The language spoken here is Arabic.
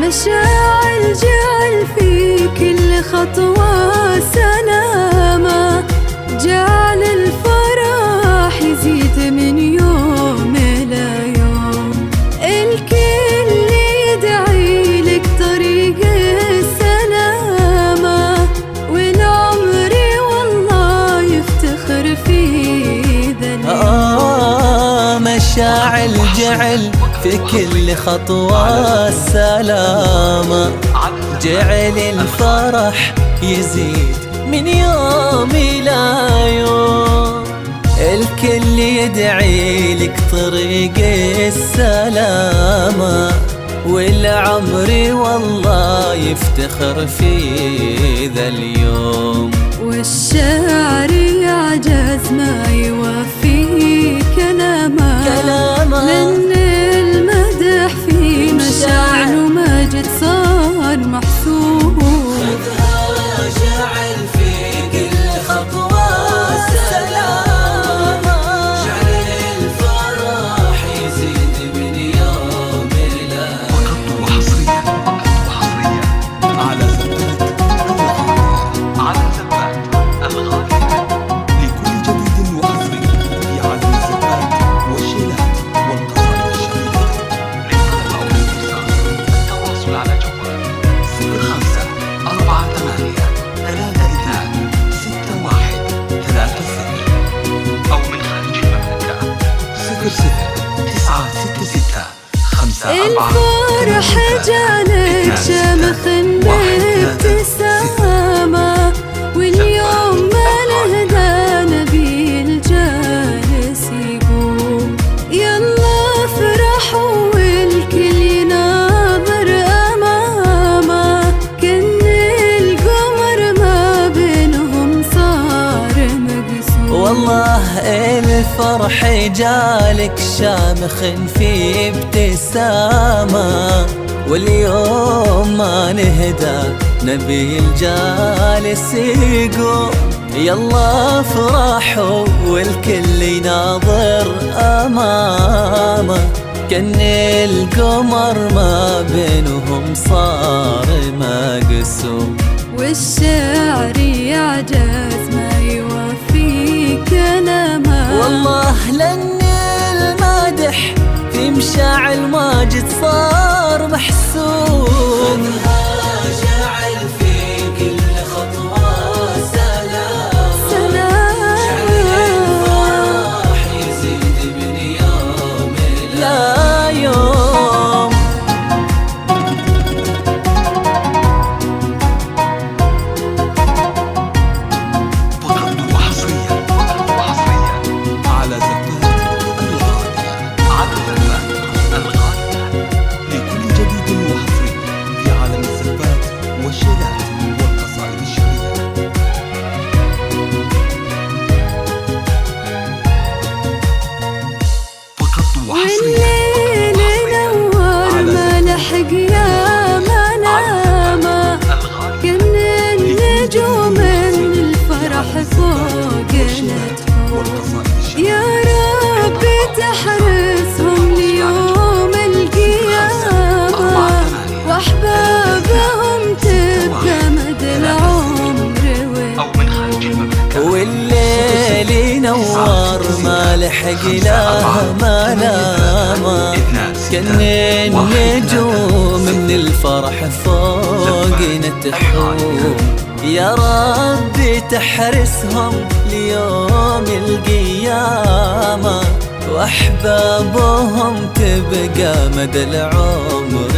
مشاعل جعل في كل خطوة سلامة، جعل الفرح يزيد من يوم إلى يوم. الكل يدعي لك طريق السلامة، والعمر والله يفتخر في ذا اليوم. مشاعل جعل في كل خطوة سلامة، جعل الفرح يزيد من يوم إلى يوم. الكل يدعي لك طريق السلامة، والعمر والله يفتخر في ذا اليوم. والشعر يعجز ما يوفي كلامه، لأن المدح في مشاعر ومجد صار محسوب. خذها جعل في كل خطوة سلامة، جعل الفرح يزيد من يوم إلى يوم. وحصريا على زبات الغالية لكل جديد وحصري في عالم الزبات والشيلات والقصائد الشهيرة. للطلب أو الاستفسار التواصل على جوال 0548326130 أو من خارج المملكة 00 966 الفرح جالك شامخ بابتسامة، واليوم ما لهدى نبيل جالس يقوم. يلا افرحوا والكل يناظر أمامه، كن القمر ما بينهم صار مقسوم. والله الفرح جالك شامخ في ابتسامة، واليوم ما نهدى نبيل جالس يقوم. يلا افرحوا والكل يناظر أمامه، كن القمر ما بينهم صار مقسوم. والشعر يعجز ما يوفي كلامه، والله لأن المادح في مشاعل ماجد صار محسوب. جعل في كل خطوة سلامة، جعل الفرح يزيد من يوم إلى يوم. فقط وحصريا على زبات الغالية لكل جديد وحصري في عالم الزبات والشيلات والقصائد الشهيرة. فقط وحصريا والليل نور ما لحق يا منامه، كن النجوم من الفرح فوقنا تحوم. يا رب تحرسهم ليوم القيامة، واحبابهم تبقى مدى العمر والليل ينور ما لحق لا منامه، كن النجوم من الفرح فوقنا تحوم. يا ربي تحرسهم ليوم القيامة، واحبابهم تبقى مدى العمر